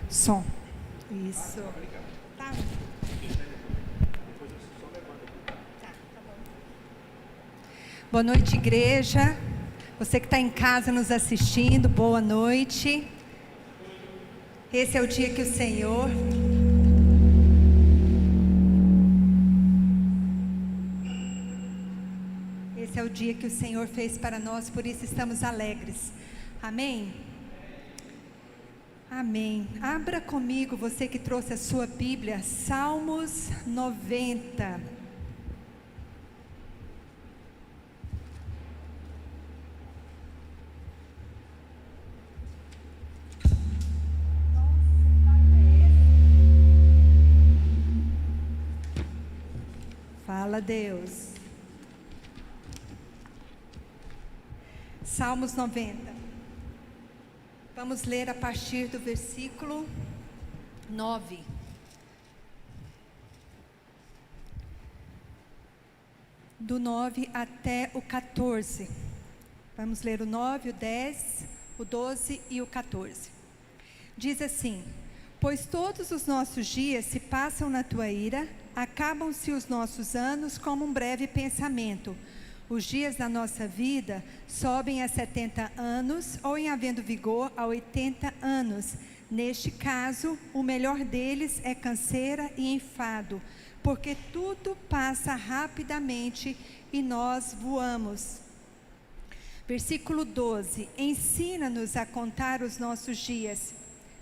Som. Isso. Tá. Boa noite, igreja. Você que está em casa nos assistindo, boa noite. Esse é o dia que o Senhor... Esse é o dia que o Senhor fez para nós, por isso estamos alegres. Amém? Amém. Abra comigo, você que trouxe a sua Bíblia, Salmos 90. Fala, Deus. Salmos 90. Vamos ler a partir do versículo 9. Do 9 até o 14. Vamos ler o 9, o 10, o 12 e o 14. Diz assim: pois todos os nossos dias se passam na tua ira, acabam-se os nossos anos como um breve pensamento. Os dias da nossa vida sobem a 70 anos, ou em havendo vigor a 80 anos. Neste caso, o melhor deles é canseira e enfado, porque tudo passa rapidamente e nós voamos. Versículo 12: ensina-nos a contar os nossos dias,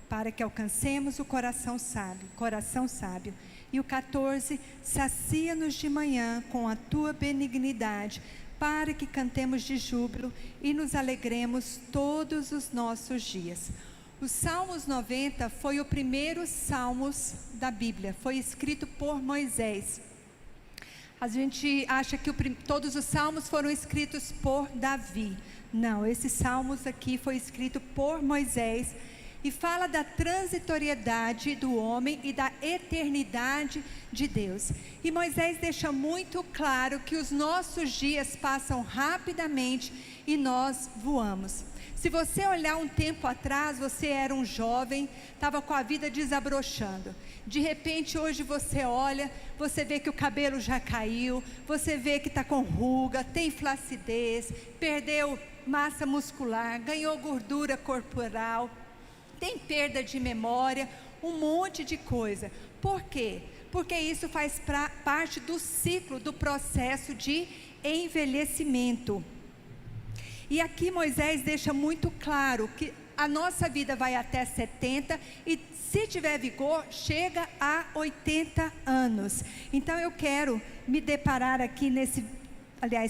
para que alcancemos o coração sábio. E o 14: sacia-nos de manhã com a tua benignidade, para que cantemos de júbilo e nos alegremos todos os nossos dias. O Salmos 90 foi o primeiro Salmos da Bíblia, foi escrito por Moisés. A gente acha que todos os Salmos foram escritos por Davi. Não, esse Salmos aqui foi escrito por Moisés, e fala da transitoriedade do homem e da eternidade de Deus. E Moisés deixa muito claro que os nossos dias passam rapidamente e nós voamos. Se você olhar um tempo atrás, você era um jovem, estava com a vida desabrochando. De repente, hoje você olha, você vê que o cabelo já caiu, você vê que está com ruga, tem flacidez, perdeu massa muscular, ganhou gordura corporal, tem perda de memória, um monte de coisa. Por quê? Porque isso faz parte do ciclo, do processo de envelhecimento. E aqui Moisés deixa muito claro que a nossa vida vai até 70 e, se tiver vigor, chega a 80 anos. Então eu quero me deparar aqui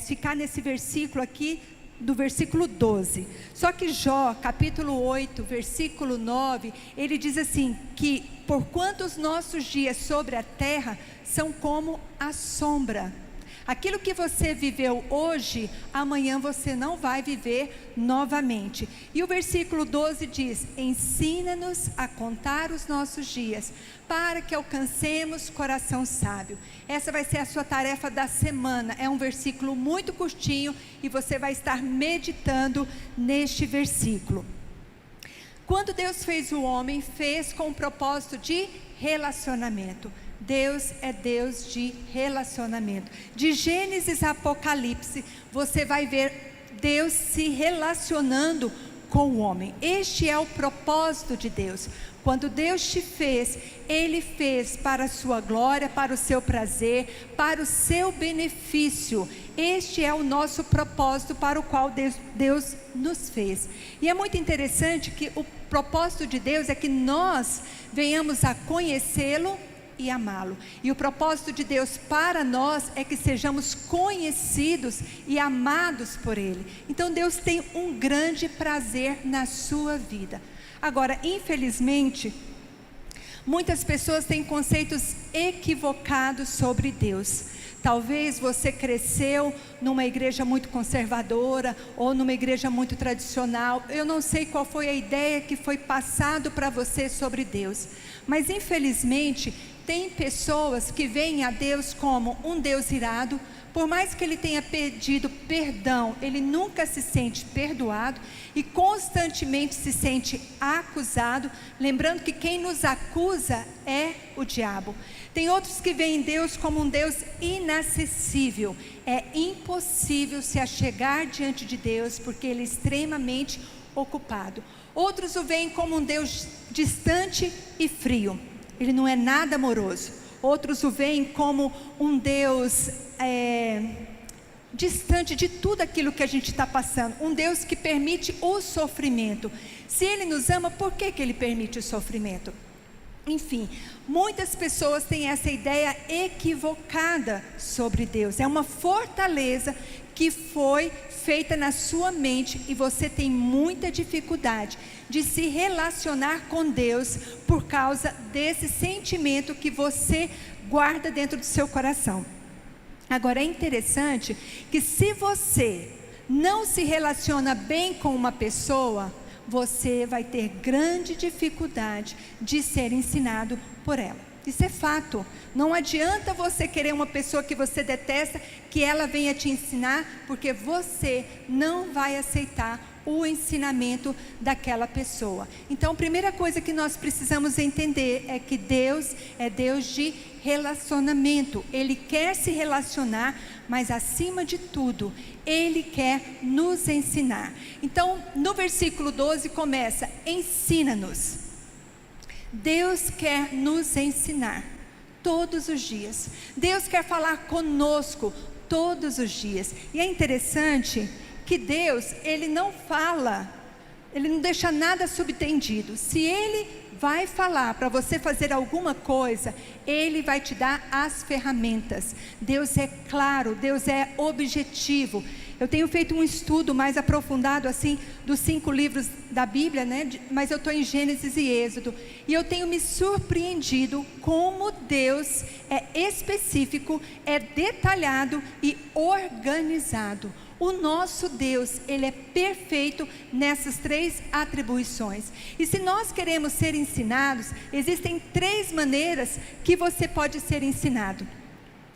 ficar nesse versículo aqui, do versículo 12. Só que Jó, capítulo 8, versículo 9, ele diz assim, que porquanto os nossos dias sobre a terra são como a sombra. Aquilo que você viveu hoje, amanhã você não vai viver novamente. E o versículo 12 diz: ensina-nos a contar os nossos dias, para que alcancemos coração sábio. Essa vai ser a sua tarefa da semana. É um versículo muito curtinho e você vai estar meditando neste versículo. Quando Deus fez o homem, fez com o propósito de relacionamento. Deus é Deus de relacionamento. De Gênesis a Apocalipse, você vai ver Deus se relacionando com o homem. Este é o propósito de Deus. Quando Deus te fez, Ele fez para a sua glória, para o seu prazer, para o seu benefício. Este é o nosso propósito para o qual Deus nos fez. E é muito interessante que o propósito de Deus é que nós venhamos a conhecê-lo e amá-lo. E o propósito de Deus para nós é que sejamos conhecidos e amados por Ele. Então Deus tem um grande prazer na sua vida. Agora, infelizmente, muitas pessoas têm conceitos equivocados sobre Deus. Talvez você cresceu numa igreja muito conservadora ou numa igreja muito tradicional. Eu não sei qual foi a ideia que foi passado para você sobre Deus, mas infelizmente Tem pessoas que veem a Deus como um Deus irado. Por mais que ele tenha pedido perdão, ele nunca se sente perdoado e constantemente se sente acusado. Lembrando que quem nos acusa é o diabo. Tem outros que veem Deus como um Deus inacessível. É impossível se achegar diante de Deus porque ele é extremamente ocupado. Outros o veem como um Deus distante e frio. Ele não é nada amoroso. Outros o veem como um Deus distante de tudo aquilo que a gente está passando. Um Deus que permite o sofrimento. Se Ele nos ama, por que Ele permite o sofrimento? Enfim, muitas pessoas têm essa ideia equivocada sobre Deus. É uma fortaleza que foi feita na sua mente e você tem muita dificuldade de se relacionar com Deus por causa desse sentimento que você guarda dentro do seu coração. Agora é interessante que se você não se relaciona bem com uma pessoa, você vai ter grande dificuldade de ser ensinado por ela. Isso é fato. Não adianta você querer uma pessoa que você detesta, que ela venha te ensinar, porque você não vai aceitar o ensinamento daquela pessoa. Então, a primeira coisa que nós precisamos entender é que Deus é Deus de relacionamento. Ele quer se relacionar, mas acima de tudo, Ele quer nos ensinar. Então, no versículo 12 começa: ensina-nos. Deus quer nos ensinar todos os dias. Deus quer falar conosco todos os dias. E é interessante que Deus, Ele não fala, Ele não deixa nada subtendido. Se Ele vai falar para você fazer alguma coisa, Ele vai te dar as ferramentas. Deus é claro, Deus é objetivo. Eu tenho feito um estudo mais aprofundado assim dos 5 livros da Bíblia, né? Mas eu estou em Gênesis e Êxodo, e eu tenho me surpreendido como Deus é específico, é detalhado e organizado. O nosso Deus, Ele é perfeito nessas 3 atribuições. E se nós queremos ser ensinados, existem 3 maneiras que você pode ser ensinado.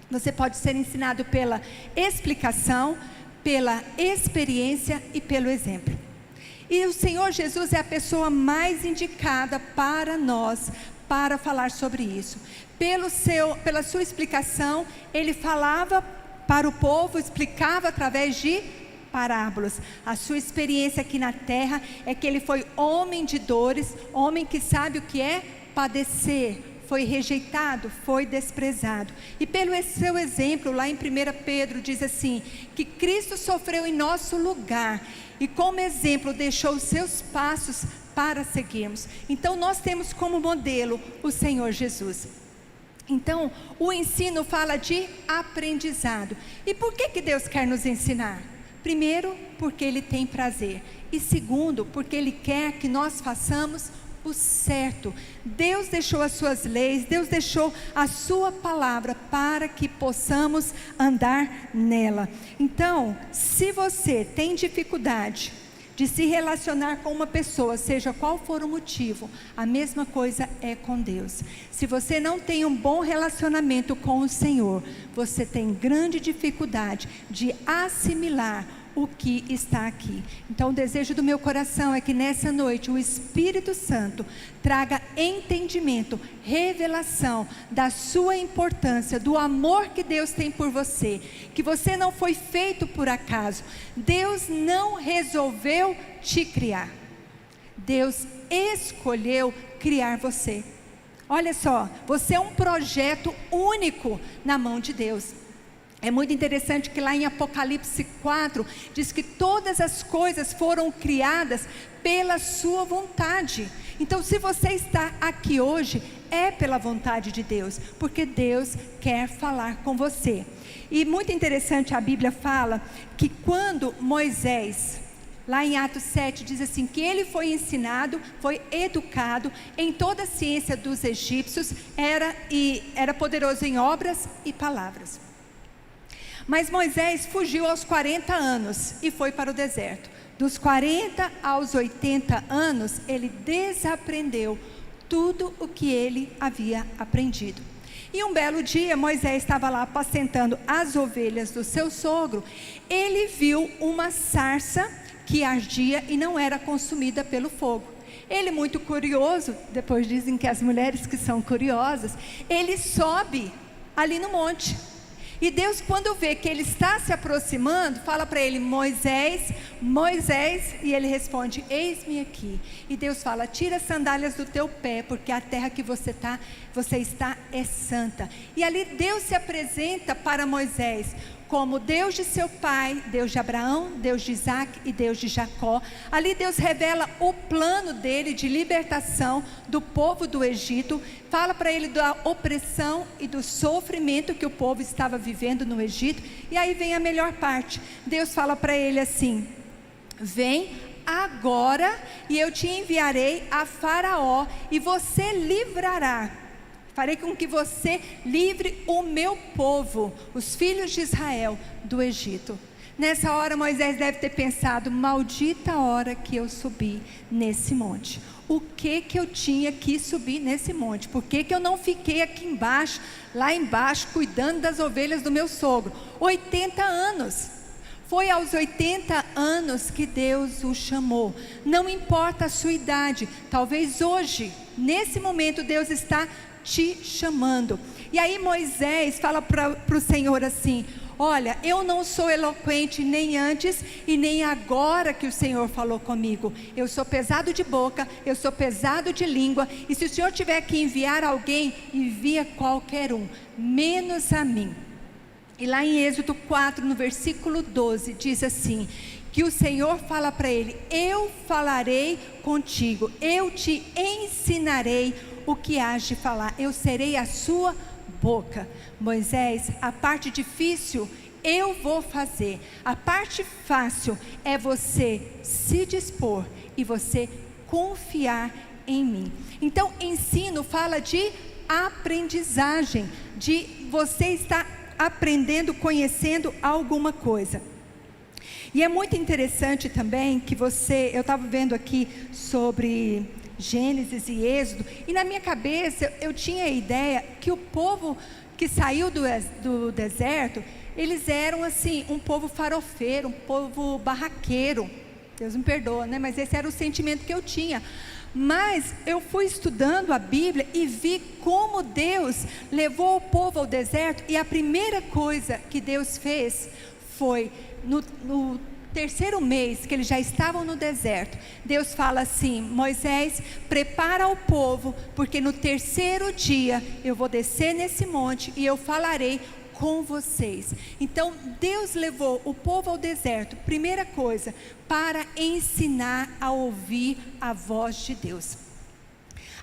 Você pode ser ensinado pela explicação, pela experiência e pelo exemplo. E o Senhor Jesus é a pessoa mais indicada para nós, para falar sobre isso. Pela sua explicação, Ele falava para o povo, explicava através de parábolas. A sua experiência aqui na terra é que Ele foi homem de dores, homem que sabe o que é padecer, foi rejeitado, foi desprezado. E pelo seu exemplo, lá em 1 Pedro diz assim, que Cristo sofreu em nosso lugar, e como exemplo deixou os seus passos para seguirmos. Então nós temos como modelo o Senhor Jesus. Então o ensino fala de aprendizado. E por que Deus quer nos ensinar? Primeiro, porque Ele tem prazer. E segundo, porque Ele quer que nós façamos o certo. Deus deixou as suas leis, Deus deixou a sua palavra para que possamos andar nela. Então, se você tem dificuldade de se relacionar com uma pessoa, seja qual for o motivo, a mesma coisa é com Deus. Se você não tem um bom relacionamento com o Senhor, você tem grande dificuldade de assimilar o que está aqui. Então o desejo do meu coração é que nessa noite o Espírito Santo traga entendimento, revelação da sua importância, do amor que Deus tem por você, que você não foi feito por acaso. Deus não resolveu te criar, Deus escolheu criar você. Olha só, você é um projeto único na mão de Deus. É muito interessante que lá em Apocalipse 4, diz que todas as coisas foram criadas pela sua vontade. Então se você está aqui hoje, é pela vontade de Deus, porque Deus quer falar com você. E muito interessante, a Bíblia fala que quando Moisés, lá em Atos 7, diz assim, que ele foi ensinado, foi educado em toda a ciência dos egípcios, era poderoso em obras e palavras. Mas Moisés fugiu aos 40 anos e foi para o deserto. Dos 40 aos 80 anos, ele desaprendeu tudo o que ele havia aprendido. E um belo dia, Moisés estava lá apacentando as ovelhas do seu sogro. Ele viu uma sarça que ardia e não era consumida pelo fogo. Ele, muito curioso, depois dizem que as mulheres que são curiosas, ele sobe ali no monte. E Deus, quando vê que ele está se aproximando, fala para ele: Moisés, Moisés, e ele responde: eis-me aqui. E Deus fala: tira as sandálias do teu pé, porque a terra que você está é santa. E ali Deus se apresenta para Moisés como Deus de seu pai, Deus de Abraão, Deus de Isaac e Deus de Jacó. Ali Deus revela o plano dele de libertação do povo do Egito. Fala para ele da opressão e do sofrimento que o povo estava vivendo no Egito. E aí vem a melhor parte. Deus fala para ele assim: vem agora e eu te enviarei a Faraó e você livrará. Farei com que você livre o meu povo, os filhos de Israel, do Egito. Nessa hora Moisés deve ter pensado: maldita hora que eu subi nesse monte. O que eu tinha que subir nesse monte? Por que eu não fiquei aqui embaixo, lá embaixo, cuidando das ovelhas do meu sogro? 80 anos. Foi aos 80 anos que Deus o chamou. Não importa a sua idade. Talvez hoje, nesse momento, Deus está te chamando. E aí Moisés fala para o Senhor assim: olha, eu não sou eloquente nem antes e nem agora que o Senhor falou comigo. Eu sou pesado de boca, eu sou pesado de língua, e se o Senhor tiver que enviar alguém, envia qualquer um, menos a mim. E lá em Êxodo 4, no versículo 12, diz assim, que o Senhor fala para ele: eu falarei contigo, eu te ensinarei o que hás de falar, eu serei a sua boca. Moisés, a parte difícil eu vou fazer, a parte fácil é você se dispor e você confiar em mim. Então, ensino fala de aprendizagem, de você estar aprendendo, conhecendo alguma coisa. E é muito interessante também que eu estava vendo aqui sobre Gênesis e Êxodo, e na minha cabeça eu tinha a ideia que o povo que saiu do deserto, eles eram assim, um povo farofeiro, um povo barraqueiro. Deus me perdoa, né? Mas esse era o sentimento que eu tinha. Mas eu fui estudando a Bíblia e vi como Deus levou o povo ao deserto, e a primeira coisa que Deus fez foi, no terceiro mês que eles já estavam no deserto, Deus fala assim: Moisés, prepara o povo, porque no terceiro dia eu vou descer nesse monte e eu falarei com vocês. Então Deus levou o povo ao deserto, primeira coisa, para ensinar a ouvir a voz de Deus.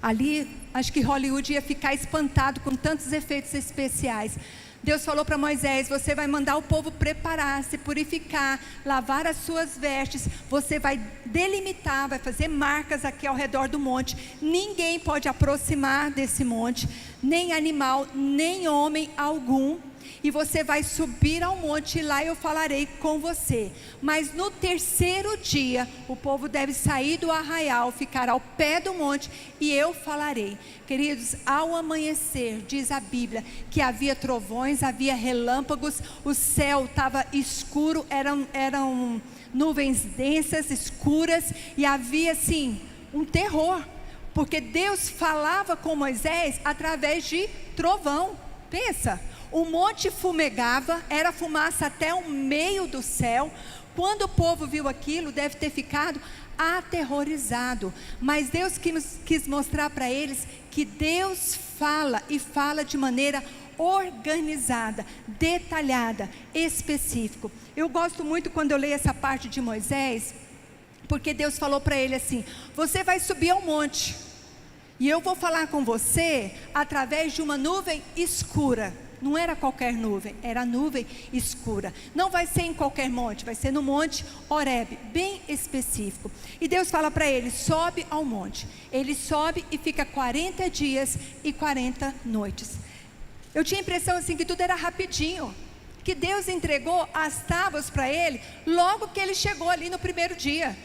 Ali, acho que Hollywood ia ficar espantado com tantos efeitos especiais. Deus falou para Moisés: você vai mandar o povo preparar, se purificar, lavar as suas vestes, você vai delimitar, vai fazer marcas aqui ao redor do monte, ninguém pode aproximar desse monte, nem animal, nem homem algum, e você vai subir ao monte e lá eu falarei com você. Mas no terceiro dia o povo deve sair do arraial, ficar ao pé do monte e eu falarei. Queridos, ao amanhecer diz a Bíblia que havia trovões, havia relâmpagos, o céu estava escuro, eram nuvens densas, escuras, e havia assim um terror, porque Deus falava com Moisés através de trovão. Pensa, o monte fumegava, era fumaça até o meio do céu. Quando o povo viu aquilo, deve ter ficado aterrorizado. Mas Deus quis mostrar para eles que Deus fala, e fala de maneira organizada, detalhada, específico. Eu gosto muito quando eu leio essa parte de Moisés, porque Deus falou para ele assim: você vai subir ao monte, e eu vou falar com você através de uma nuvem escura. Não era qualquer nuvem, era nuvem escura. Não vai ser em qualquer monte, vai ser no monte Horebe, bem específico. E Deus fala para ele: sobe ao monte. Ele sobe e fica 40 dias e 40 noites. Eu tinha a impressão assim que tudo era rapidinho, que Deus entregou as tábuas para ele logo que ele chegou ali no primeiro dia.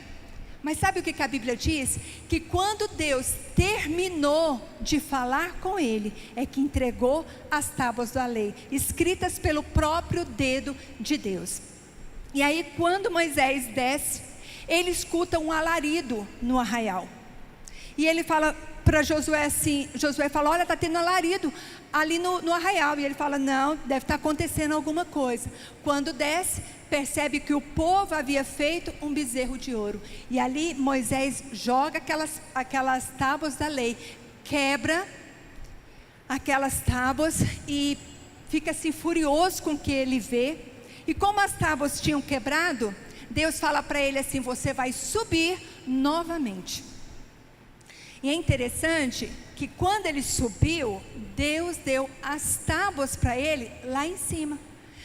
Mas sabe o que a Bíblia diz? Que quando Deus terminou de falar com ele, é que entregou as tábuas da lei, escritas pelo próprio dedo de Deus. E aí quando Moisés desce, ele escuta um alarido no arraial. E ele fala para Josué assim, Josué fala, olha, está tendo alarido ali no arraial. E ele fala, não, deve estar acontecendo alguma coisa. Quando desce, percebe que o povo havia feito um bezerro de ouro. E ali Moisés joga aquelas tábuas da lei, quebra aquelas tábuas e fica assim furioso com o que ele vê. E como as tábuas tinham quebrado, Deus fala para ele assim, você vai subir novamente. E é interessante que quando ele subiu, Deus deu as tábuas para ele lá em cima.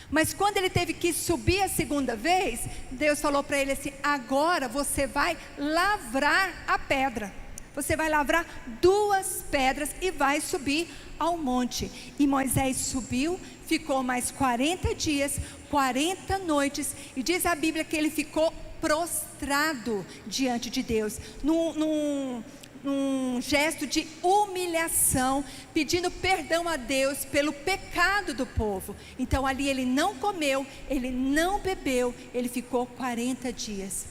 Mas quando ele teve que subir a segunda vez, Deus falou para ele assim, agora você vai lavrar a pedra. Você vai lavrar 2 pedras e vai subir ao monte. E Moisés subiu, ficou mais 40 dias, 40 noites. E diz a Bíblia que ele ficou prostrado diante de Deus. Num gesto de humilhação, pedindo perdão a Deus pelo pecado do povo. Então ali ele não comeu, ele não bebeu, ele ficou 40 dias.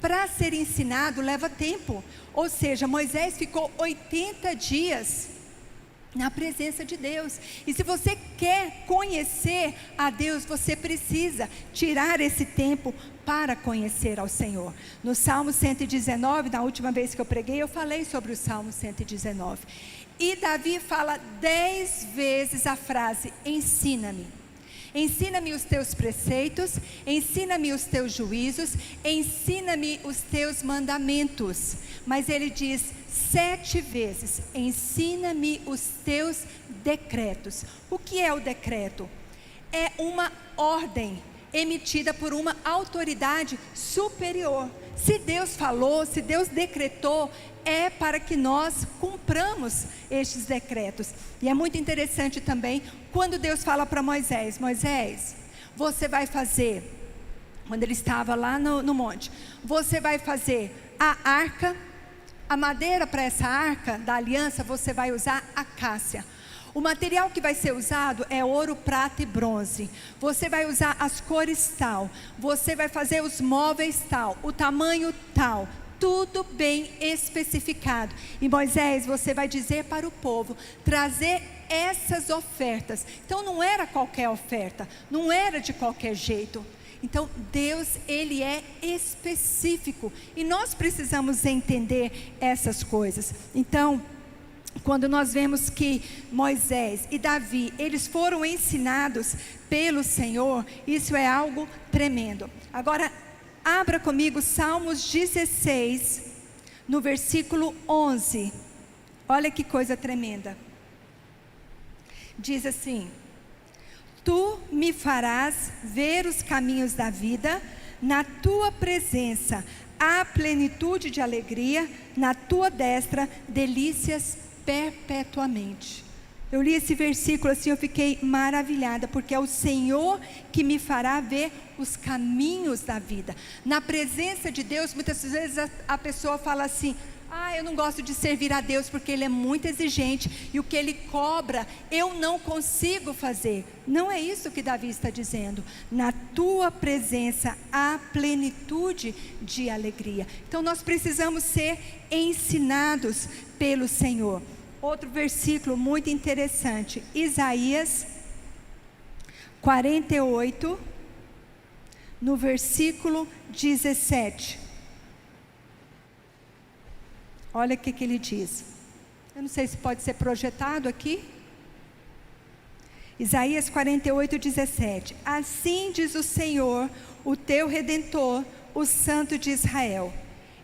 Para ser ensinado leva tempo, ou seja, Moisés ficou 80 dias na presença de Deus. E se você quer conhecer a Deus, você precisa tirar esse tempo para conhecer ao Senhor. No Salmo 119, na última vez que eu preguei, eu falei sobre o Salmo 119. E Davi fala 10 vezes a frase, ensina-me. Ensina-me os teus preceitos, ensina-me os teus juízos, ensina-me os teus mandamentos. Mas ele diz 7 vezes, ensina-me os teus decretos. O que é o decreto? É uma ordem emitida por uma autoridade superior. Se Deus falou, se Deus decretou, é para que nós cumpramos estes decretos. E é muito interessante também, quando Deus fala para Moisés, Moisés, você vai fazer, quando ele estava lá no monte, você vai fazer a arca, a madeira para essa arca da aliança, você vai usar acácia. O material que vai ser usado é ouro, prata e bronze. Você vai usar as cores tal, você vai fazer os móveis tal, o tamanho tal, tudo bem especificado. E Moisés, você vai dizer para o povo, trazer essas ofertas. Então não era qualquer oferta, não era de qualquer jeito. Então Deus, Ele é específico, e nós precisamos entender essas coisas. Então, quando nós vemos que Moisés e Davi, eles foram ensinados pelo Senhor, isso é algo tremendo. Agora, abra comigo Salmos 16, no versículo 11. Olha que coisa tremenda. Diz assim: tu me farás ver os caminhos da vida, na tua presença há plenitude de alegria, na tua destra delícias perpetuamente. Eu li esse versículo assim, eu fiquei maravilhada, porque é o Senhor que me fará ver os caminhos da vida. Na presença de Deus, muitas vezes a pessoa fala assim, eu não gosto de servir a Deus porque Ele é muito exigente, e o que Ele cobra eu não consigo fazer. Não é isso que Davi está dizendo. Na tua presença há plenitude de alegria. Então nós precisamos ser ensinados pelo Senhor. Outro versículo muito interessante, Isaías 48, no versículo 17. Olha o que ele diz. Eu não sei se pode ser projetado aqui. Isaías 48, 17. Assim diz o Senhor, o teu Redentor, o Santo de Israel: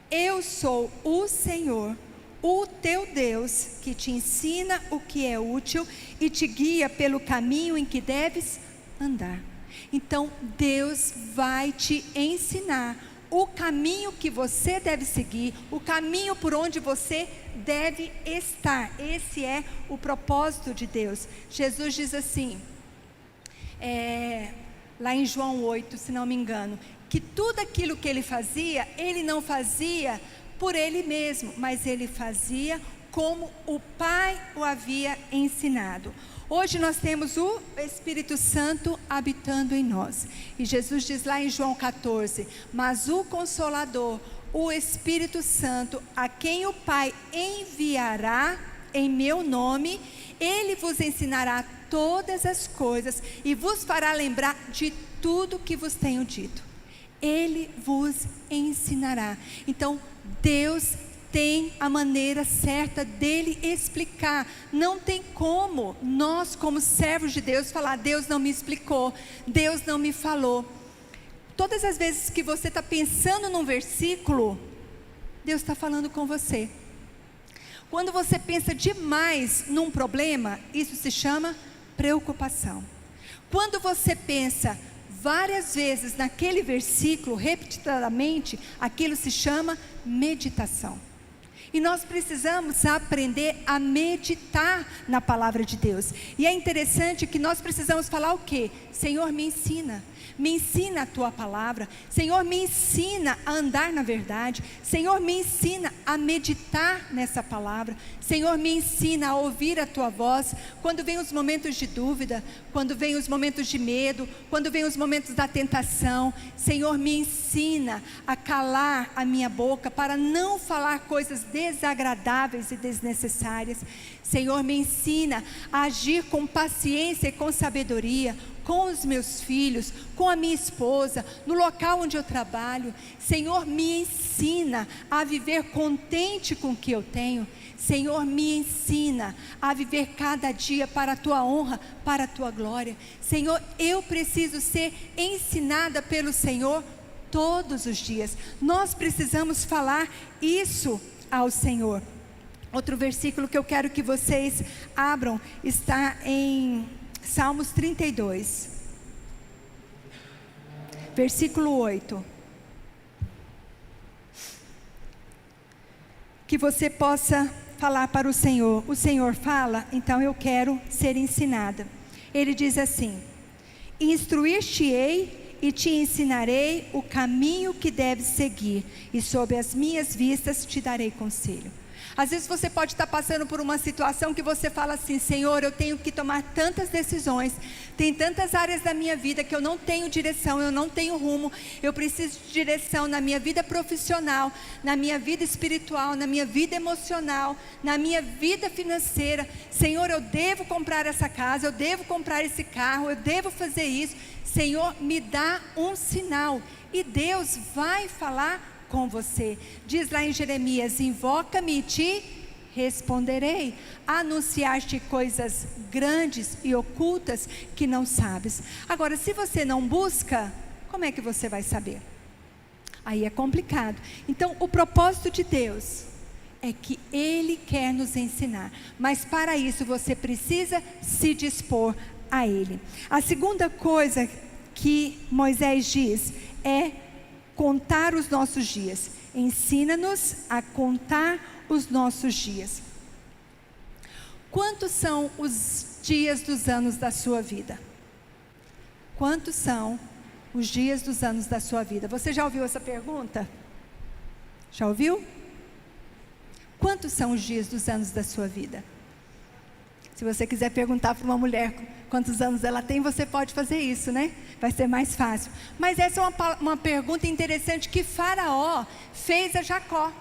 eu sou o Senhor, o teu Deus, que te ensina o que é útil e te guia pelo caminho em que deves andar. Então Deus vai te ensinar o caminho que você deve seguir, o caminho por onde você deve estar. Esse é o propósito de Deus. Jesus diz assim, lá em João 8, se não me engano, que tudo aquilo que ele fazia, ele não fazia por ele mesmo, mas ele fazia como o Pai o havia ensinado. Hoje nós temos o Espírito Santo habitando em nós. E Jesus diz lá em João 14: mas o Consolador, o Espírito Santo, a quem o Pai enviará em meu nome, ele vos ensinará todas as coisas e vos fará lembrar de tudo que vos tenho dito. Ele vos ensinará. Então, Deus tem a maneira certa dele explicar. Não tem como nós, como servos de Deus, falar: Deus não me explicou, Deus não me falou. Todas as vezes que você está pensando num versículo, Deus está falando com você. Quando você pensa demais num problema, isso se chama preocupação. Quando você pensa várias vezes naquele versículo, repetidamente, aquilo se chama meditação. E nós precisamos aprender a meditar na palavra de Deus. E é interessante que nós precisamos falar o quê? Senhor, me ensina a tua palavra. Senhor, me ensina a andar na verdade. Senhor, me ensina a meditar nessa palavra. Senhor, me ensina a ouvir a tua voz. Quando vem os momentos de dúvida, quando vem os momentos de medo, quando vem os momentos da tentação, Senhor, me ensina a calar a minha boca para não falar coisas desagradáveis e desnecessárias. Senhor, me ensina a agir com paciência e com sabedoria com os meus filhos, com a minha esposa, no local onde eu trabalho. Senhor, me ensina a viver contente com o que eu tenho. Senhor, me ensina a viver cada dia para a tua honra, para a tua glória. Senhor, eu preciso ser ensinada pelo Senhor todos os dias. Nós precisamos falar isso ao Senhor. Outro versículo que eu quero que vocês abram está em Salmos 32, versículo 8. Que você possa falar para o Senhor. O Senhor fala, então eu quero ser ensinada. Ele diz assim: instruir-te-ei e te ensinarei o caminho que deves seguir, e sob as minhas vistas te darei conselho. Às vezes você pode estar passando por uma situação que você fala assim: Senhor, eu tenho que tomar tantas decisões, tem tantas áreas da minha vida que eu não tenho direção, eu não tenho rumo, eu preciso de direção na minha vida profissional, na minha vida espiritual, na minha vida emocional, na minha vida financeira. Senhor, eu devo comprar essa casa, eu devo comprar esse carro, eu devo fazer isso. Senhor, me dá um sinal. E Deus vai falar com você. Diz lá em Jeremias: invoca-me e te responderei, anunciar-te coisas grandes e ocultas que não sabes. Agora, se você não busca, como é que você vai saber? Aí é complicado. Então, o propósito de Deus é que Ele quer nos ensinar, mas para isso você precisa se dispor a Ele. A segunda coisa que Moisés diz é contar os nossos dias. Ensina-nos a contar os nossos dias. Quantos são os dias dos anos da sua vida? Quantos são os dias dos anos da sua vida? Você já ouviu essa pergunta? Já ouviu? Quantos são os dias dos anos da sua vida? Se você quiser perguntar para uma mulher quantos anos ela tem, você pode fazer isso, né? Vai ser mais fácil. Mas essa é uma pergunta interessante que Faraó fez a Jacó.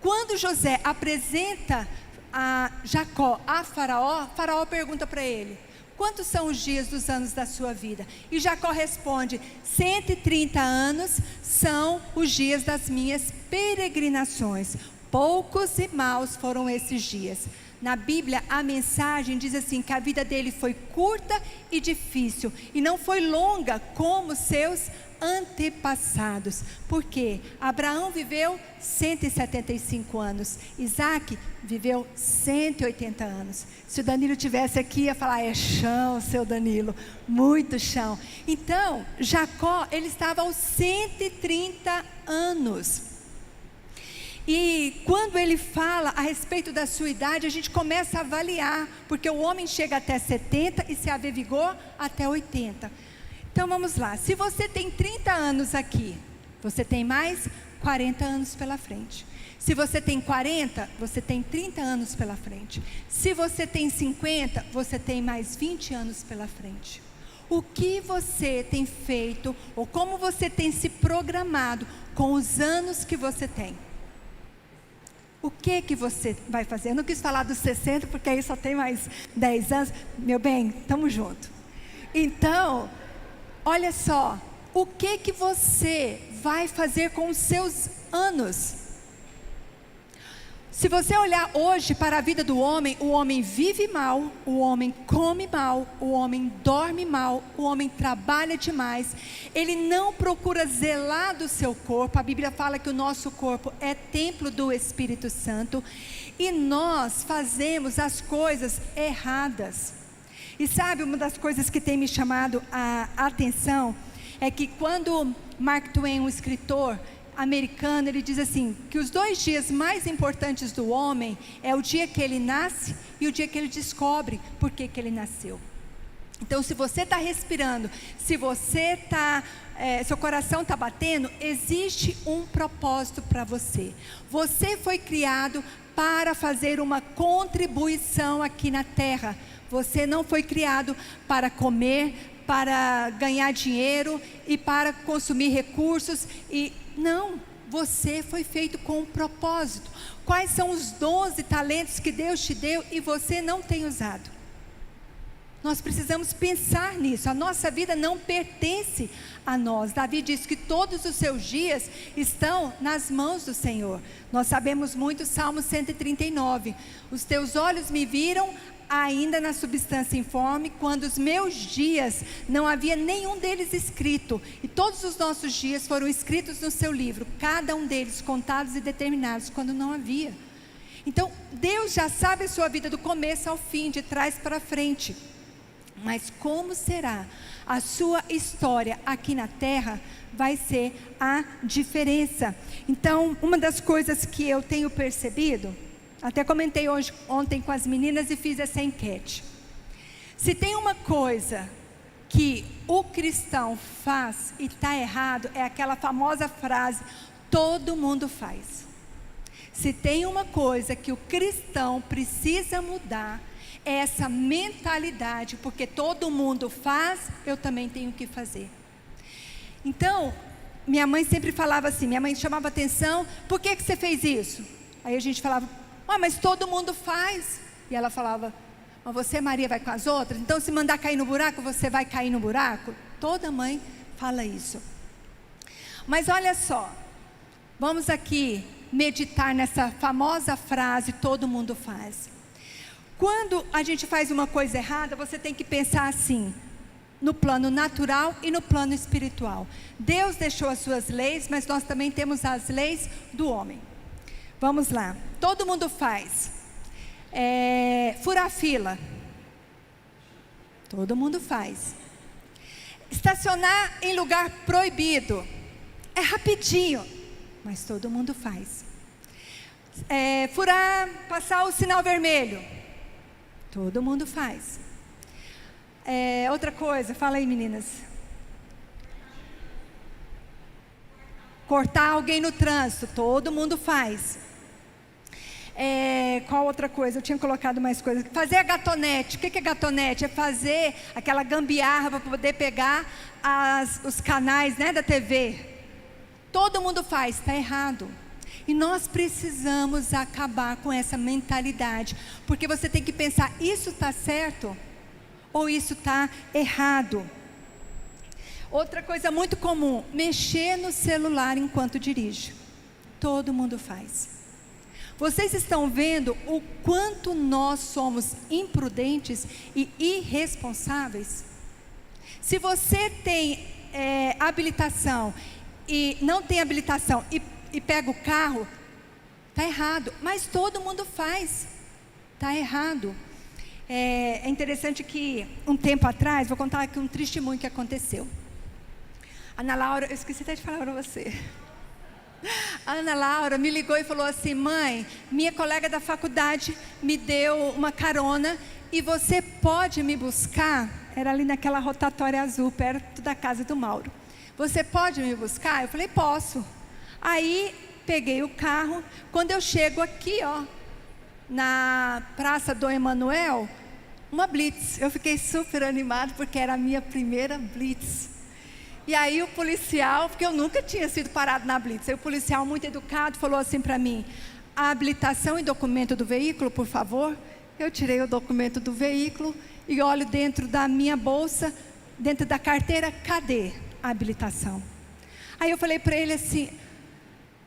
Quando José apresenta a Jacó a Faraó, Faraó pergunta para ele: quantos são os dias dos anos da sua vida? E Jacó responde: 130 anos são os dias das minhas peregrinações. Poucos e maus foram esses dias. Na Bíblia, a mensagem diz assim, que a vida dele foi curta e difícil, e não foi longa como seus antepassados. Por quê? Abraão viveu 175 anos, Isaac viveu 180 anos. Se o Danilo tivesse aqui, ia falar: é chão, seu Danilo, muito chão. Então, Jacó, ele estava aos 130 anos. E quando ele fala a respeito da sua idade, a gente começa a avaliar, porque o homem chega até 70 e se haver vigor até 80. Então vamos lá, se você tem 30 anos aqui, você tem mais 40 anos pela frente. Se você tem 40, você tem 30 anos pela frente. Se você tem 50, você tem mais 20 anos pela frente. O que você tem feito, ou como você tem se programado com os anos que você tem? O que você vai fazer? Eu não quis falar dos 60, porque aí só tem mais 10 anos. Meu bem, estamos juntos. Então, olha só, o que você vai fazer com os seus anos? Se você olhar hoje para a vida do homem, o homem vive mal, o homem come mal, o homem dorme mal, o homem trabalha demais, ele não procura zelar do seu corpo. A Bíblia fala que o nosso corpo é templo do Espírito Santo, e nós fazemos as coisas erradas. E sabe, uma das coisas que tem me chamado a atenção, é que quando Mark Twain, um escritor americano, ele diz assim, que os 2 dias mais importantes do homem é o dia que ele nasce e o dia que ele descobre por que ele nasceu. Então, se você está respirando, se você está, seu coração está batendo, existe um propósito para você. Você foi criado para fazer uma contribuição aqui na terra. Você não foi criado para comer, para ganhar dinheiro e para consumir recursos. Não, você foi feito com um propósito. Quais são os 12 talentos que Deus te deu e você não tem usado? Nós precisamos pensar nisso. A nossa vida não pertence a nós. Davi diz que todos os seus dias estão nas mãos do Senhor. Nós sabemos muito Salmo 139. Os teus olhos me viram ainda na substância informe, quando os meus dias não havia nenhum deles escrito, e todos os nossos dias foram escritos no seu livro, cada um deles contados e determinados quando não havia. Então Deus já sabe a sua vida do começo ao fim, de trás para frente. Mas como será a sua história aqui na terra vai ser a diferença. Então, uma das coisas que eu tenho percebido, até comentei ontem com as meninas e fiz essa enquete. Se tem uma coisa que o cristão faz e está errado, é aquela famosa frase, todo mundo faz. Se tem uma coisa que o cristão precisa mudar, é essa mentalidade, porque todo mundo faz, eu também tenho que fazer. Então, minha mãe sempre falava assim, minha mãe chamava atenção, por que você fez isso? Aí a gente falava, mas todo mundo faz. E ela falava, mas você, Maria, vai com as outras? Então se mandar cair no buraco, você vai cair no buraco? Toda mãe fala isso. Mas olha só, vamos aqui meditar nessa famosa frase, todo mundo faz. Quando a gente faz uma coisa errada, você tem que pensar assim, no plano natural e no plano espiritual. Deus deixou as suas leis, mas nós também temos as leis do homem. Vamos lá, todo mundo faz. Furar fila, todo mundo faz. Estacionar em lugar proibido, é rapidinho, mas todo mundo faz. Passar o sinal vermelho, todo mundo faz. Outra coisa, fala aí, meninas. Cortar alguém no trânsito, todo mundo faz. Qual outra coisa? Eu tinha colocado mais coisas. Fazer a gatonete. O que é gatonete? É fazer aquela gambiarra para poder pegar os canais, né, da TV. Todo mundo faz, está errado. E nós precisamos acabar com essa mentalidade, porque você tem que pensar, isso está certo ou isso está errado? Outra coisa muito comum, mexer no celular enquanto dirige. Todo mundo faz. Vocês estão vendo o quanto nós somos imprudentes e irresponsáveis? Se você tem habilitação e não tem habilitação e pega o carro, está errado. Mas todo mundo faz, está errado. É interessante que um tempo atrás, vou contar aqui um testemunho que aconteceu. Ana Laura, eu esqueci até de falar para você. A Ana Laura me ligou e falou assim, mãe, minha colega da faculdade me deu uma carona e você pode me buscar? era ali naquela rotatória azul, perto da casa do Mauro. Você pode me buscar? Eu falei, posso. Aí, peguei o carro. Quando eu chego aqui, ó, na Praça do Emanuel, uma blitz. Eu fiquei super animado, porque era a minha primeira blitz. E aí o policial, porque eu nunca tinha sido parado na blitz, aí o policial muito educado falou assim para mim: a habilitação e documento do veículo, por favor. Eu tirei o documento do veículo e olho dentro da minha bolsa, dentro da carteira, cadê a habilitação? Aí eu falei para ele assim: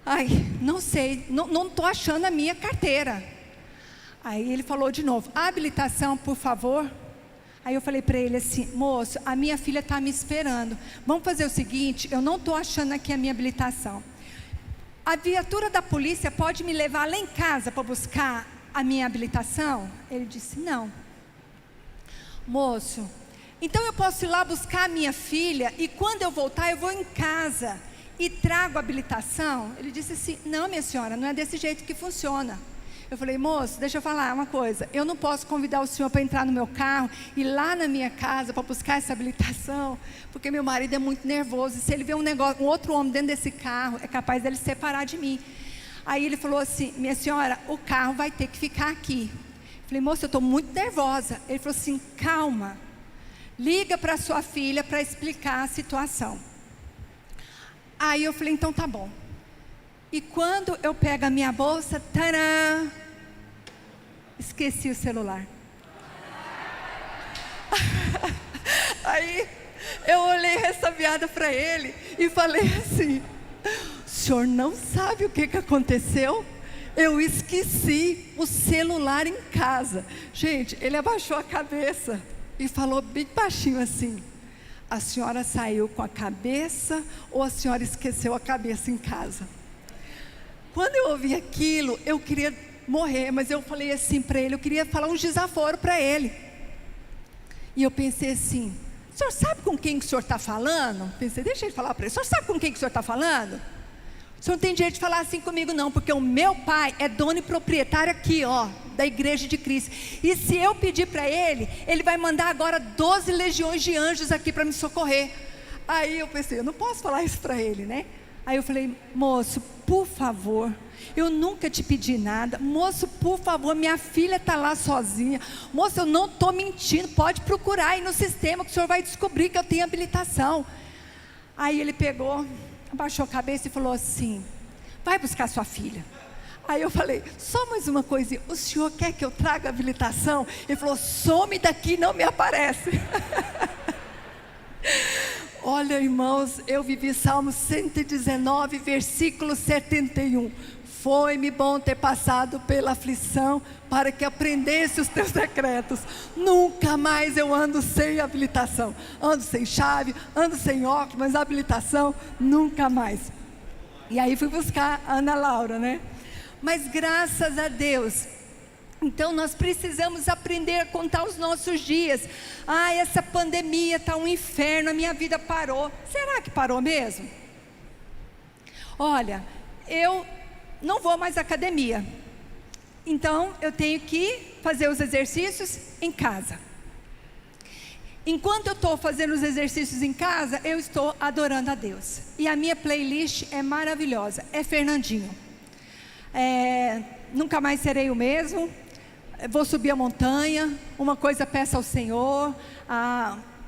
ai, não sei, não estou achando a minha carteira. Aí ele falou de novo: a habilitação, por favor. Aí eu falei para ele assim: moço, a minha filha está me esperando. Vamos fazer o seguinte, eu não estou achando aqui a minha habilitação. A viatura da polícia pode me levar lá em casa para buscar a minha habilitação? Ele disse: não. Moço, então eu posso ir lá buscar a minha filha e quando eu voltar eu vou em casa e trago a habilitação? Ele disse assim: não, minha senhora, não é desse jeito que funciona. Eu falei: moço, deixa eu falar uma coisa, eu não posso convidar o senhor para entrar no meu carro e ir lá na minha casa para buscar essa habilitação, porque meu marido é muito nervoso, e se ele vê um outro homem dentro desse carro, é capaz dele se separar de mim. Aí ele falou assim: minha senhora, o carro vai ter que ficar aqui. Eu falei: moço, eu estou muito nervosa. Ele falou assim: calma, liga para sua filha para explicar a situação. Aí eu falei: então tá bom. E quando eu pego a minha bolsa, tcharam, esqueci o celular. Aí eu olhei ressabiada para ele e falei assim: o senhor não sabe o que aconteceu? Eu esqueci o celular em casa. Gente, ele abaixou a cabeça e falou bem baixinho assim: a senhora saiu com a cabeça ou a senhora esqueceu a cabeça em casa? Quando eu ouvi aquilo, eu queria morrer, mas eu falei assim para ele, eu queria falar um desaforo para ele. E eu pensei assim: o senhor sabe com quem que o senhor está falando? Pensei, deixa ele falar para ele: o senhor sabe com quem que o senhor está falando? O senhor não tem direito de falar assim comigo não, porque o meu pai é dono e proprietário aqui, ó, da igreja de Cristo. E se eu pedir para ele, ele vai mandar agora 12 legiões de anjos aqui para me socorrer. Aí eu pensei, eu não posso falar isso para ele, né? Aí eu falei: moço, por favor, eu nunca te pedi nada. Moço, por favor, minha filha está lá sozinha. Moço, eu não estou mentindo, pode procurar aí no sistema que o senhor vai descobrir que eu tenho habilitação. Aí ele pegou, abaixou a cabeça e falou assim: vai buscar sua filha. Aí eu falei: só mais uma coisinha, o senhor quer que eu traga a habilitação? Ele falou: some daqui, não me aparece. Olha, irmãos, eu vivi Salmo 119, versículo 71. Foi-me bom ter passado pela aflição, para que aprendesse os teus decretos. Nunca mais eu ando sem habilitação. Ando sem chave, ando sem óculos, mas habilitação, nunca mais. E aí fui buscar a Ana Laura, né? Mas graças a Deus, então nós precisamos aprender a contar os nossos dias. Ah, essa pandemia está um inferno, a minha vida parou. Será que parou mesmo? Olha, eu não vou mais à academia, então eu tenho que fazer os exercícios em casa. Enquanto eu estou fazendo os exercícios em casa, eu estou adorando a Deus. E a minha playlist é maravilhosa, é Fernandinho. Nunca mais serei o mesmo. Vou subir a montanha, uma coisa peço ao Senhor,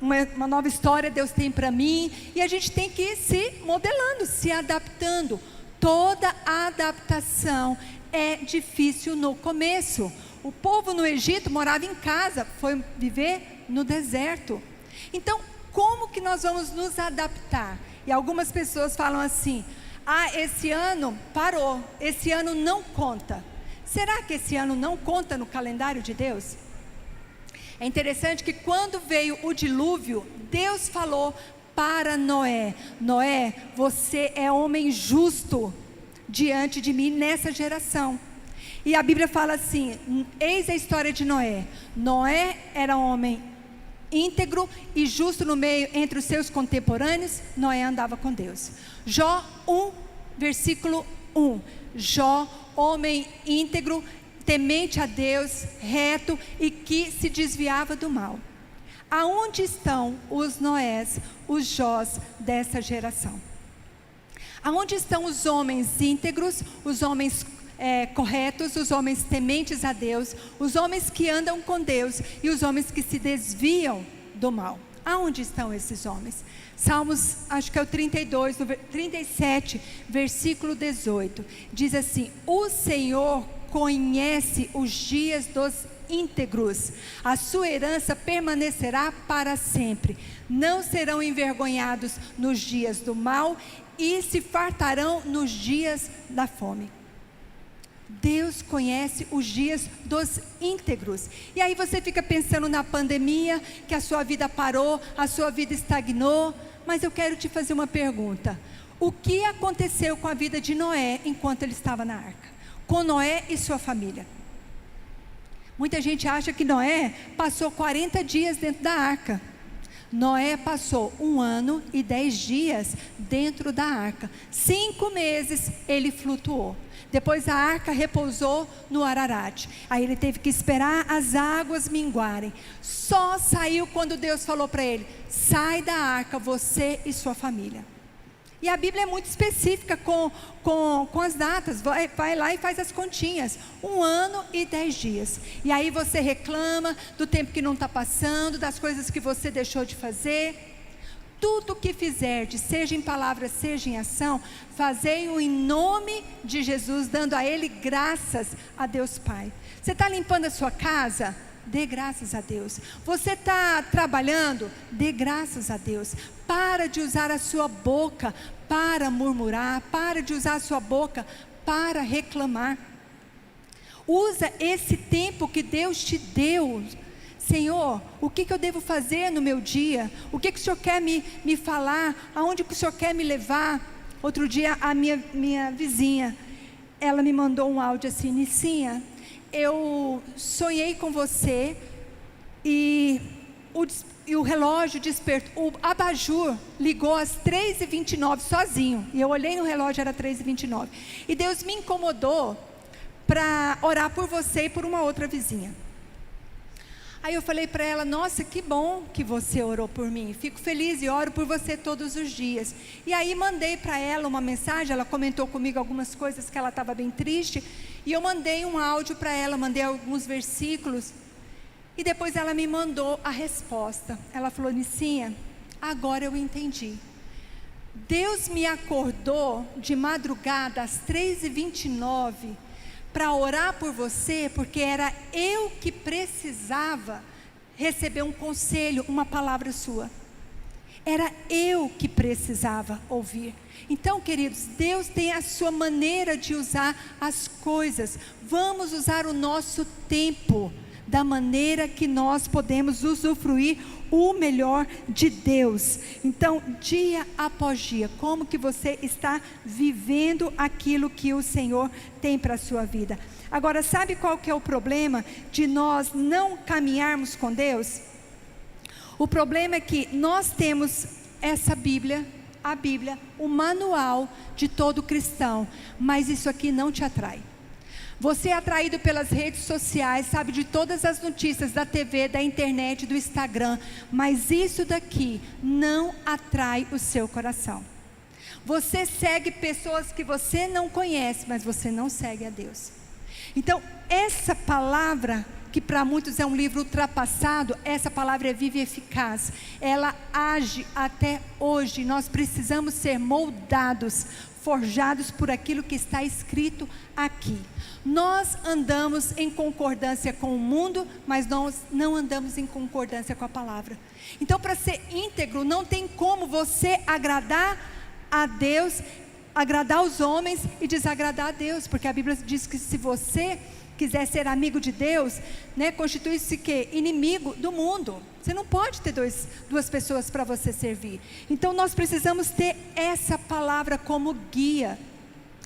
uma nova história Deus tem para mim. E a gente tem que ir se modelando, se adaptando. Toda adaptação é difícil no começo. O povo no Egito morava em casa, foi viver no deserto. Então, como que nós vamos nos adaptar? E algumas pessoas falam assim: ah, esse ano parou, esse ano não conta. Será que esse ano não conta no calendário de Deus? É interessante que quando veio o dilúvio, Deus falou para Noé: Noé, você é homem justo diante de mim nessa geração. E a Bíblia fala assim: eis a história de Noé. Noé era homem íntegro e justo no meio entre os seus contemporâneos. Noé andava com Deus. Jó 1, versículo 1. Jó, homem íntegro, temente a Deus, reto e que se desviava do mal. aonde estão os Noés, os Jós dessa geração? Aonde estão os homens íntegros, os homens corretos, os homens tementes a Deus, os homens que andam com Deus e os homens que se desviam do mal? Aonde estão esses homens? Salmos, acho que é o 37, versículo 18, diz assim: o Senhor conhece os dias dos íntegros, a sua herança permanecerá para sempre, não serão envergonhados nos dias do mal e se fartarão nos dias da fome. Deus conhece os dias dos íntegros. E aí você fica pensando na pandemia, que a sua vida parou, a sua vida estagnou. Mas eu quero te fazer uma pergunta: o que aconteceu com a vida de Noé enquanto ele estava na arca? Com Noé e sua família? Muita gente acha que Noé passou 40 dias dentro da arca. Noé passou 1 ano e 10 dias dentro da arca. 5 meses ele flutuou. Depois a arca repousou no Ararat. Aí ele teve que esperar as águas minguarem. Só saiu quando Deus falou para ele: sai da arca, você e sua família. E a Bíblia é muito específica com as datas. Vai lá e faz as continhas. 1 ano e 10 dias. E aí você reclama do tempo que não está passando, das coisas que você deixou de fazer. Tudo que fizerdes, seja em palavra, seja em ação, fazei-o em nome de Jesus, dando a Ele graças a Deus Pai. Você está limpando a sua casa? Dê graças a Deus. Você está trabalhando? Dê graças a Deus. Para de usar a sua boca para murmurar, para de usar a sua boca para reclamar. Usa esse tempo que Deus te deu. Senhor, o que eu devo fazer no meu dia? O que o Senhor quer me falar? Aonde que o Senhor quer me levar? Outro dia a minha vizinha, ela me mandou um áudio assim: Nicinha, eu sonhei com você e o relógio despertou, o abajur ligou às 3h29 sozinho, e eu olhei no relógio, era 3h29, e Deus me incomodou para orar por você e por uma outra vizinha. Aí eu falei para ela: nossa, que bom que você orou por mim, fico feliz e oro por você todos os dias. E aí mandei para ela uma mensagem, ela comentou comigo algumas coisas que ela estava bem triste, e eu mandei um áudio para ela, mandei alguns versículos, e depois ela me mandou a resposta. Ela falou: Nicinha, agora eu entendi. Deus me acordou de madrugada às 3h29 para orar por você, porque era eu que precisava receber um conselho, uma palavra sua. Era eu que precisava ouvir. Então, queridos, Deus tem a sua maneira de usar as coisas. Vamos usar o nosso tempo da maneira que nós podemos usufruir o melhor de Deus. Então, dia após dia, como que você está vivendo aquilo que o Senhor tem para a sua vida? Agora, sabe qual que é o problema de nós não caminharmos com Deus? O problema é que nós temos essa Bíblia, a Bíblia, o manual de todo cristão, mas isso aqui não te atrai. Você é atraído pelas redes sociais, sabe de todas as notícias da TV, da internet, do Instagram, mas isso daqui não atrai o seu coração. Você segue pessoas que você não conhece, mas você não segue a Deus. Então, essa palavra, que para muitos é um livro ultrapassado, essa palavra é viva e eficaz. Ela age até hoje. Nós precisamos ser moldados, forjados por aquilo que está escrito aqui. Nós andamos em concordância com o mundo, mas nós não andamos em concordância com a palavra. Então, para ser íntegro, não tem como você agradar a Deus, agradar os homens e desagradar a Deus, porque a Bíblia diz que se você quiser ser amigo de Deus, constitui-se que inimigo do mundo. Você não pode ter duas pessoas para você servir. Então nós precisamos ter essa palavra como guia.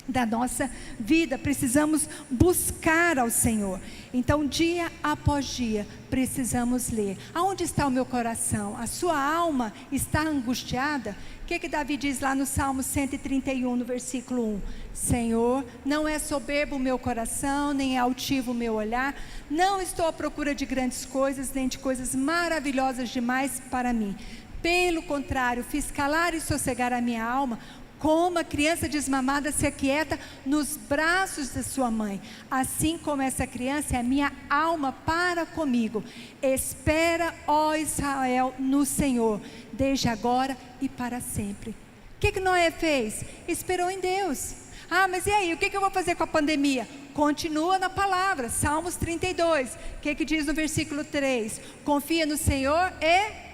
da nossa vida. Precisamos buscar ao Senhor. Então, dia após dia, precisamos ler. Aonde está o meu coração? A sua alma está angustiada? O que Davi diz lá no Salmo 131, no versículo 1? Senhor, não é soberbo o meu coração, nem é altivo o meu olhar. Não estou à procura de grandes coisas, nem de coisas maravilhosas demais para mim. Pelo contrário, fiz calar e sossegar a minha alma, como a criança desmamada se aquieta nos braços de sua mãe. Assim como essa criança é a minha alma para comigo. Espera, ó Israel, no Senhor, desde agora e para sempre. O que Noé fez? Esperou em Deus. Ah, mas e aí, o que eu vou fazer com a pandemia? Continua na palavra, Salmos 32. O que diz no versículo 3? Confia no Senhor e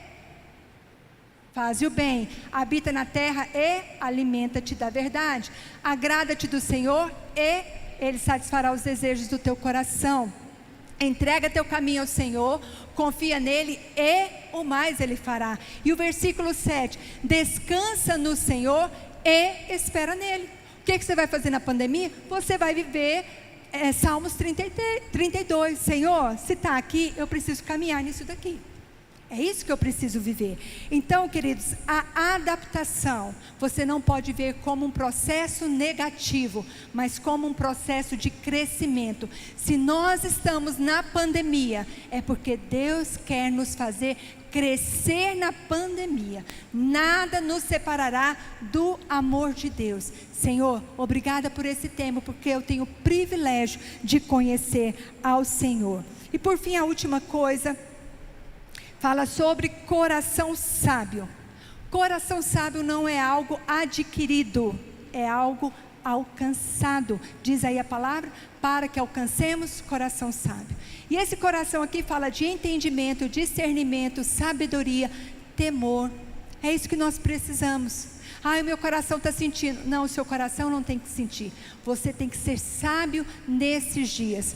faze o bem, habita na terra e alimenta-te da verdade. Agrada-te do Senhor e Ele satisfará os desejos do teu coração. Entrega teu caminho ao Senhor, confia nele e o mais Ele fará. E o versículo 7, descansa no Senhor e espera nele. O que você vai fazer na pandemia? Você vai viver Salmos 32. Senhor, se está aqui, eu preciso caminhar nisso daqui. É isso que eu preciso viver. Então, queridos, a adaptação, você não pode ver como um processo negativo, mas como um processo de crescimento. Se nós estamos na pandemia, é porque Deus quer nos fazer crescer na pandemia. Nada nos separará do amor de Deus. Senhor, obrigada por esse tempo, porque eu tenho o privilégio de conhecer ao Senhor. E por fim, a última coisa, fala sobre coração sábio. Coração sábio não é algo adquirido, é algo alcançado. Diz aí a palavra, para que alcancemos coração sábio. E esse coração aqui fala de entendimento, discernimento, sabedoria, temor. É isso que nós precisamos. Ah, o meu coração está sentindo. Não, o seu coração não tem que sentir. Você tem que ser sábio nesses dias.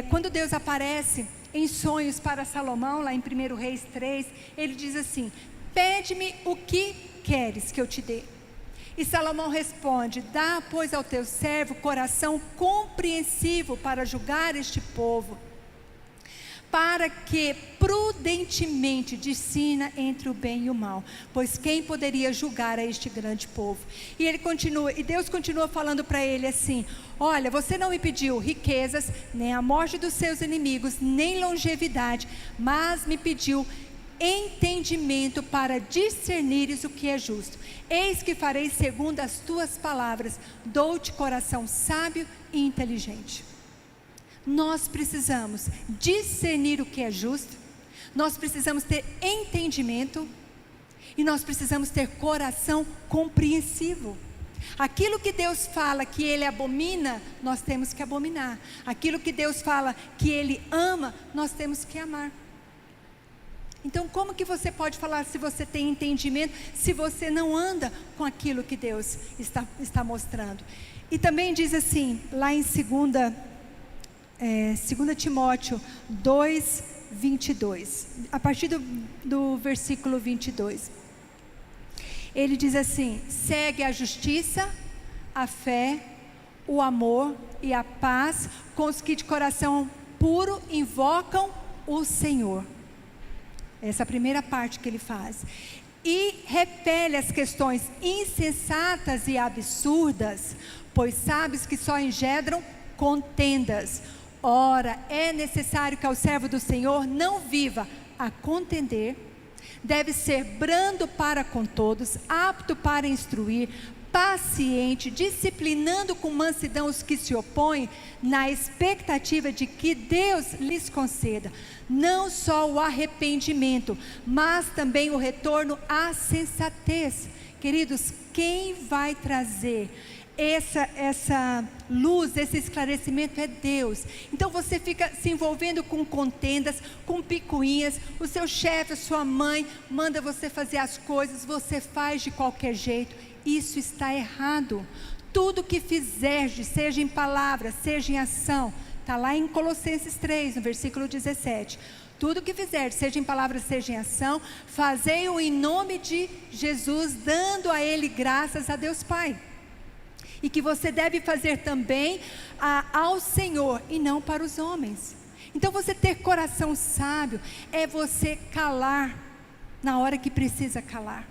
Quando Deus aparece em sonhos para Salomão, lá em 1 Reis 3, ele diz assim: pede-me o que queres que eu te dê. E Salomão responde: dá, pois, ao teu servo coração compreensivo para julgar este povo, para que prudentemente discina entre o bem e o mal, pois quem poderia julgar a este grande povo? E ele continua, e Deus continua falando para ele assim: olha, você não me pediu riquezas, nem a morte dos seus inimigos, nem longevidade, mas me pediu entendimento para discernires o que é justo. Eis que farei segundo as tuas palavras, dou-te coração sábio e inteligente. Nós precisamos discernir o que é justo, nós precisamos ter entendimento e nós precisamos ter coração compreensivo. Aquilo que Deus fala que Ele abomina, nós temos que abominar. Aquilo que Deus fala que Ele ama, nós temos que amar. Então, como que você pode falar se você tem entendimento, se você não anda com aquilo que Deus está mostrando? E também diz assim, lá em 2 Timóteo 2, 22, a partir do versículo 22, ele diz assim: segue a justiça, a fé, o amor e a paz com os que de coração puro invocam o Senhor. Essa é a primeira parte que ele faz. E repele as questões insensatas e absurdas, pois sabes que só engendram contendas. Ora, é necessário que ao servo do Senhor não viva a contender, deve ser brando para com todos, apto para instruir, paciente, disciplinando com mansidão os que se opõem, na expectativa de que Deus lhes conceda não só o arrependimento, mas também o retorno à sensatez. Queridos, quem vai trazer essa luz, esse esclarecimento é Deus. Então você fica se envolvendo com contendas, com picuinhas, o seu chefe, a sua mãe manda você fazer as coisas, você faz de qualquer jeito. Isso está errado. Tudo que fizerdes, seja em palavra, seja em ação, está lá em Colossenses 3, no versículo 17. Tudo que fizerdes, seja em palavra, seja em ação, fazei-o em nome de Jesus, dando a Ele graças a Deus Pai. e que você deve fazer também ao Senhor e não para os homens. Então você ter coração sábio é você calar na hora que precisa calar.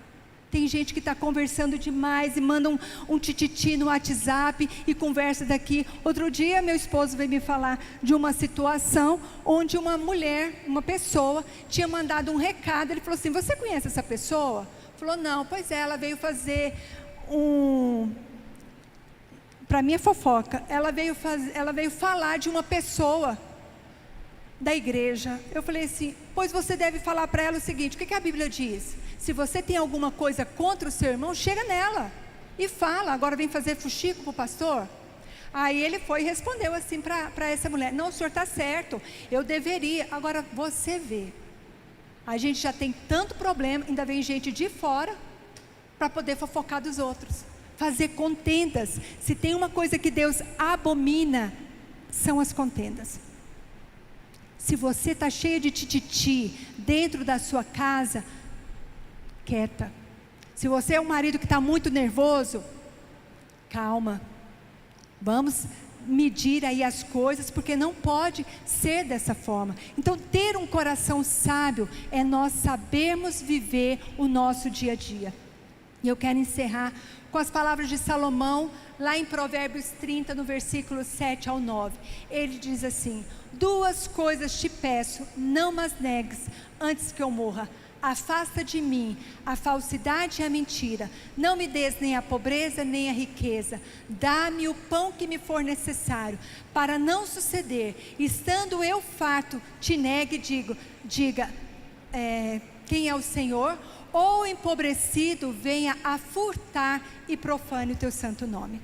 Tem gente que está conversando demais e manda um tititi no WhatsApp e conversa daqui. Outro dia meu esposo veio me falar de uma situação onde uma mulher, uma pessoa, tinha mandado um recado. Ele falou assim: você conhece essa pessoa? Falou: não. Pois é, ela veio fazer para mim é fofoca. Ela veio falar de uma pessoa da igreja. Eu falei assim: pois você deve falar para ela o seguinte: o que a Bíblia diz? Se você tem alguma coisa contra o seu irmão, chega nela e fala. Agora vem fazer fuxico para o pastor? Aí ele foi e respondeu assim para essa mulher: não, o senhor está certo, eu deveria. Agora você vê, a gente já tem tanto problema, ainda vem gente de fora para poder fofocar dos outros, fazer contendas. Se tem uma coisa que Deus abomina, são as contendas. Se você está cheia de tititi dentro da sua casa, quieta. Se você é um marido que está muito nervoso, calma. Vamos medir aí as coisas, porque não pode ser dessa forma. Então, ter um coração sábio é nós sabermos viver o nosso dia a dia. E eu quero encerrar com as palavras de Salomão, lá em Provérbios 30, no versículo 7 ao 9. Ele diz assim: 2 coisas te peço, não mas negues, antes que eu morra. Afasta de mim a falsidade e a mentira. Não me des nem a pobreza nem a riqueza. Dá-me o pão que me for necessário, para não suceder, estando eu farto, te negue e diga quem é o Senhor, ou empobrecido venha a furtar e profane o teu santo nome.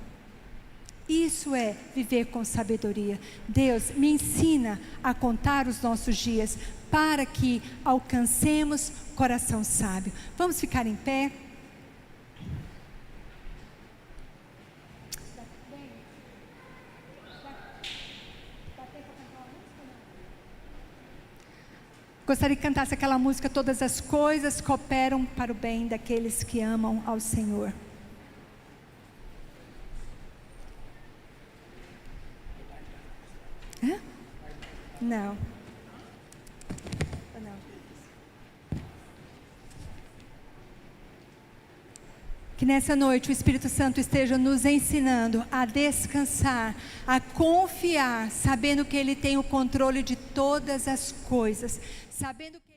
Isso é viver com sabedoria. Deus, me ensina a contar os nossos dias, para que alcancemos coração sábio. Vamos ficar em pé? Gostaria que cantasse aquela música: todas as coisas cooperam para o bem daqueles que amam ao Senhor. Hã? Não. Que nessa noite o Espírito Santo esteja nos ensinando a descansar, a confiar, sabendo que Ele tem o controle de todas as coisas, sabendo que